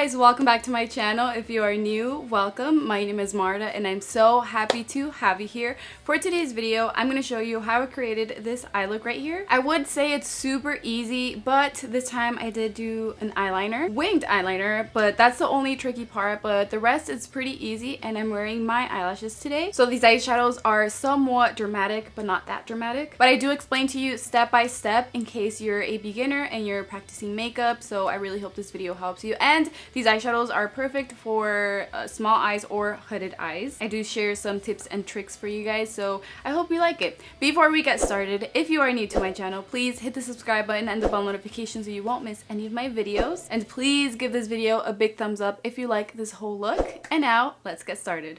guys, welcome back to my channel. If you are new, welcome. My name is Marta and I'm so happy to have you here. For today's video, I'm going to show you how I created this eye look right here. I would say it's super easy, but this time I did do an eyeliner, winged eyeliner, but that's the only tricky part, but the rest is pretty easy and I'm wearing my eyelashes today. So these eyeshadows are somewhat dramatic, but not that dramatic. But I do explain to you step by step in case you're a beginner and you're practicing makeup, so I really hope this video helps you. And these eyeshadows are perfect for small eyes or hooded eyes. I do share some tips and tricks for you guys, so I hope you like it. Before we get started, if you are new to my channel, please hit the subscribe button and the bell notification so you won't miss any of my videos. And please give this video a big thumbs up if you like this whole look. And now, let's get started.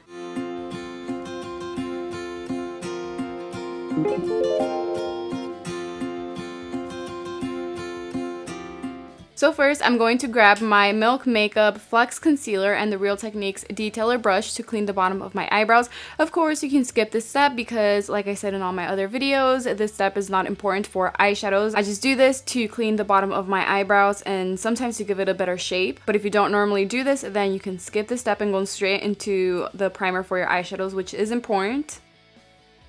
So first, I'm going to grab my Milk Makeup Flex Concealer and the Real Techniques Detailer Brush to clean the bottom of my eyebrows. Of course, you can skip this step because, like I said in all my other videos, this step is not important for eyeshadows. I just do this to clean the bottom of my eyebrows and sometimes to give it a better shape. But if you don't normally do this, then you can skip this step and go straight into the primer for your eyeshadows, which is important.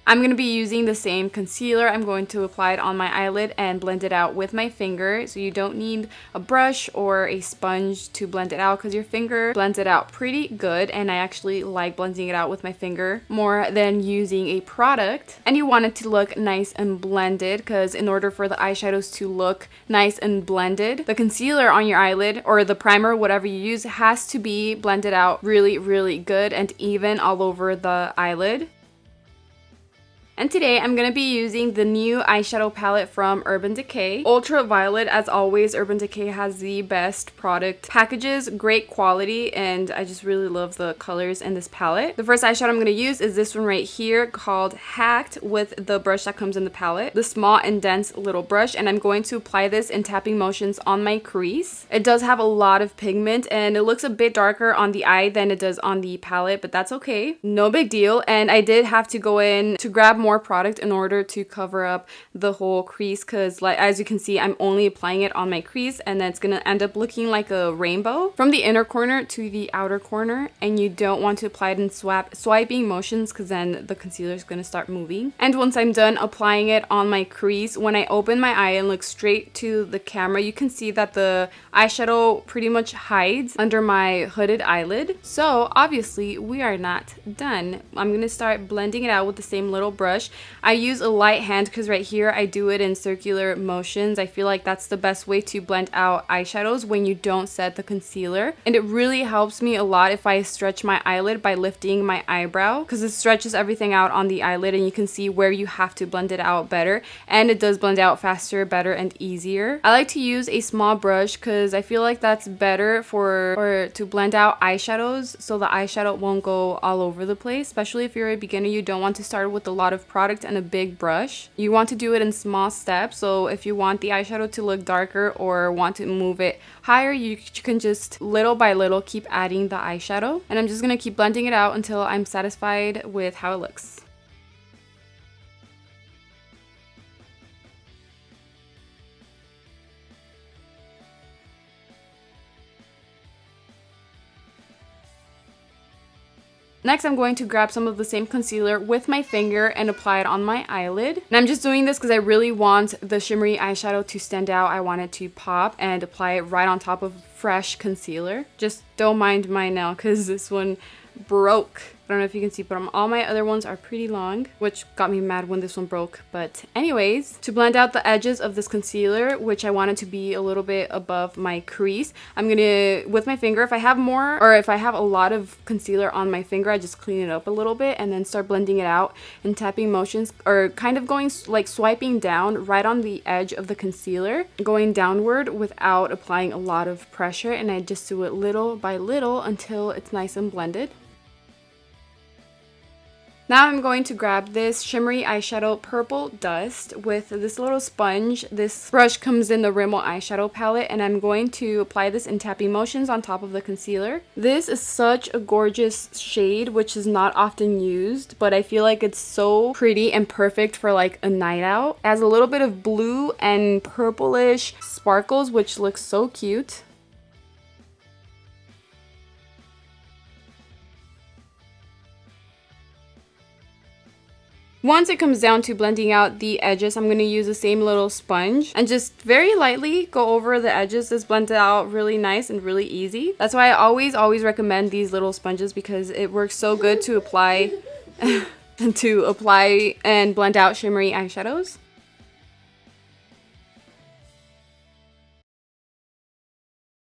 I'm going to be using the same concealer. I'm going to apply it on my eyelid and blend it out with my finger. So you don't need a brush or a sponge to blend it out because your finger blends it out pretty good. And I actually like blending it out with my finger more than using a product. And you want it to look nice and blended because in order for the eyeshadows to look nice and blended, the concealer on your eyelid or the primer, whatever you use, has to be blended out really, really good and even all over the eyelid. And today I'm going to be using the new eyeshadow palette from Urban Decay. Ultra Violet, as always. Urban Decay has the best product packages, great quality, and I just really love the colors in this palette. The first eyeshadow I'm going to use is this one right here called Hacked with the brush that comes in the palette. The small and dense little brush, and I'm going to apply this in tapping motions on my crease. It does have a lot of pigment and it looks a bit darker on the eye than it does on the palette, but that's okay. No big deal. And I did have to go in to grab more product in order to cover up the whole crease because, like, as you can see, I'm only applying it on my crease and then it's gonna end up looking like a rainbow from the inner corner to the outer corner, and you don't want to apply it in swiping motions because then the concealer is gonna start moving. And once I'm done applying it on my crease, when I open my eye and look straight to the camera, you can see that the eyeshadow pretty much hides under my hooded eyelid. So obviously we are not done. I'm gonna start blending it out with the same little brush. I use a light hand because right here I do it in circular motions. I feel like that's the best way to blend out eyeshadows when you don't set the concealer. And it really helps me a lot if I stretch my eyelid by lifting my eyebrow because it stretches everything out on the eyelid and you can see where you have to blend it out better. And it does blend out faster, better, and easier. I like to use a small brush because I feel like that's better to blend out eyeshadows so the eyeshadow won't go all over the place. Especially if you're a beginner, you don't want to start with a lot of product and a big brush. You want to do it in small steps, so if you want the eyeshadow to look darker or want to move it higher, you can just little by little keep adding the eyeshadow. And I'm just gonna keep blending it out until I'm satisfied with how it looks. Next, I'm going to grab some of the same concealer with my finger and apply it on my eyelid. And I'm just doing this because I really want the shimmery eyeshadow to stand out. I want it to pop and apply it right on top of fresh concealer. Just don't mind my nail because this one broke. I don't know if you can see, but all my other ones are pretty long, which got me mad when this one broke. But anyways, to blend out the edges of this concealer, which I want it to be a little bit above my crease, I'm gonna, with my finger, if I have more or if I have a lot of concealer on my finger, I just clean it up a little bit and then start blending it out in tapping motions or kind of going like swiping down right on the edge of the concealer, going downward without applying a lot of pressure, and I just do it little by little until it's nice and blended. Now I'm going to grab this shimmery eyeshadow Purple Dust with this little sponge. This brush comes in the Rimmel eyeshadow palette, and I'm going to apply this in tapping motions on top of the concealer. This is such a gorgeous shade, which is not often used, but I feel like it's so pretty and perfect for like a night out. It has a little bit of blue and purplish sparkles, which looks so cute. Once it comes down to blending out the edges, I'm going to use the same little sponge and just very lightly go over the edges. This blends it out really nice and really easy. That's why I always recommend these little sponges, because it works so good to apply and blend out shimmery eyeshadows.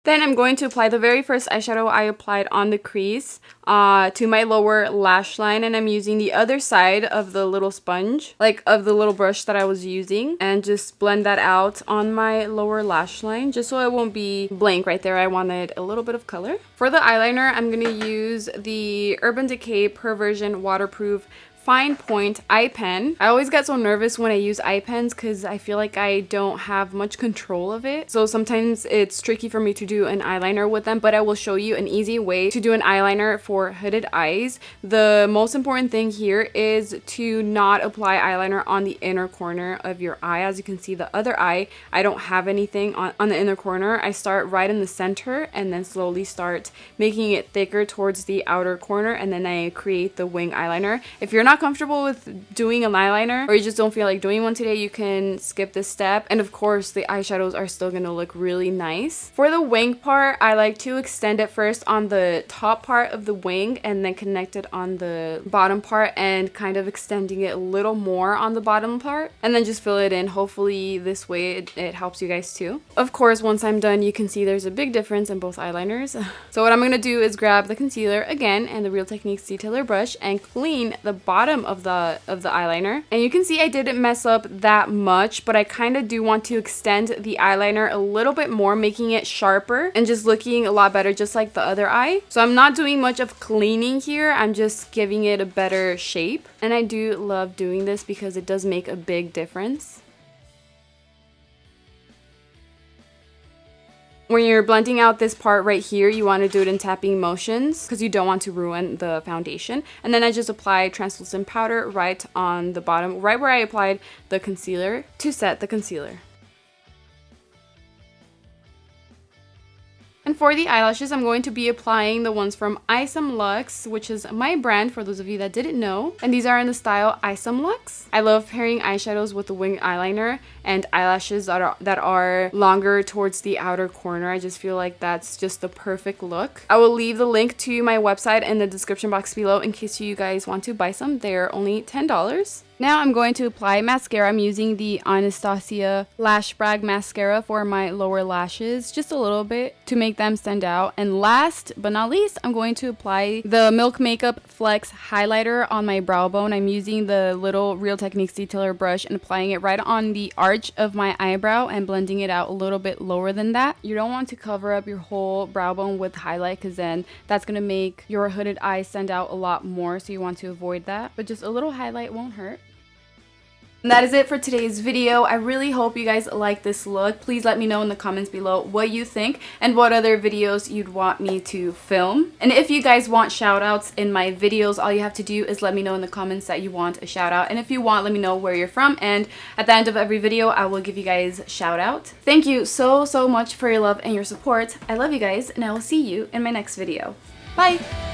Then I'm going to apply the very first eyeshadow I applied on the crease to my lower lash line, and I'm using the other side of the little sponge, like of the little brush that I was using, and just blend that out on my lower lash line just so it won't be blank right there. I wanted a little bit of color. For the eyeliner, I'm going to use the Urban Decay Perversion Waterproof Fine Point eye pen. I always get so nervous when I use eye pens because I feel like I don't have much control of it. So sometimes it's tricky for me to do an eyeliner with them, but I will show you an easy way to do an eyeliner for hooded eyes. The most important thing here is to not apply eyeliner on the inner corner of your eye. As you can see, the other eye, I don't have anything on the inner corner. I start right in the center and then slowly start making it thicker towards the outer corner, and then I create the wing eyeliner. If you're not comfortable with doing an eyeliner, or you just don't feel like doing one today, you can skip this step, and of course the eyeshadows are still gonna look really nice. For the wing part, I like to extend it first on the top part of the wing and then connect it on the bottom part, and kind of extending it a little more on the bottom part, and then just fill it in. Hopefully this way it helps you guys too. Of course, once I'm done, you can see there's a big difference in both eyeliners. So what I'm gonna do is grab the concealer again and the Real Techniques detailer brush and clean the bottom of the eyeliner. And you can see I didn't mess up that much, but I kind of do want to extend the eyeliner a little bit more, making it sharper and just looking a lot better, just like the other eye. So I'm not doing much of cleaning here, I'm just giving it a better shape. And I do love doing this because it does make a big difference. When you're blending out this part right here, you want to do it in tapping motions because you don't want to ruin the foundation. And then I just apply translucent powder right on the bottom, right where I applied the concealer, to set the concealer. And for the eyelashes, I'm going to be applying the ones from EyesomeLux, which is my brand for those of you that didn't know. And these are in the style EyesomeLux. I love pairing eyeshadows with the wing eyeliner and eyelashes that are longer towards the outer corner. I just feel like that's just the perfect look. I will leave the link to my website in the description box below in case you guys want to buy some. They're only $10. Now I'm going to apply mascara. I'm using the Anastasia Lash Brag mascara for my lower lashes, just a little bit to make them stand out. And last but not least, I'm going to apply the Milk Makeup Flex highlighter on my brow bone. I'm using the little Real Techniques detailer brush and applying it right on the arch of my eyebrow and blending it out a little bit lower than that. You don't want to cover up your whole brow bone with highlight because then that's going to make your hooded eye stand out a lot more, so you want to avoid that. But just a little highlight won't hurt. And that is it for today's video. I really hope you guys like this look. Please let me know in the comments below what you think and what other videos you'd want me to film. And if you guys want shout outs in my videos, all you have to do is let me know in the comments that you want a shout out. And if you want, let me know where you're from. And at the end of every video, I will give you guys a shout out. Thank you so much for your love and your support. I love you guys, and I will see you in my next video. Bye!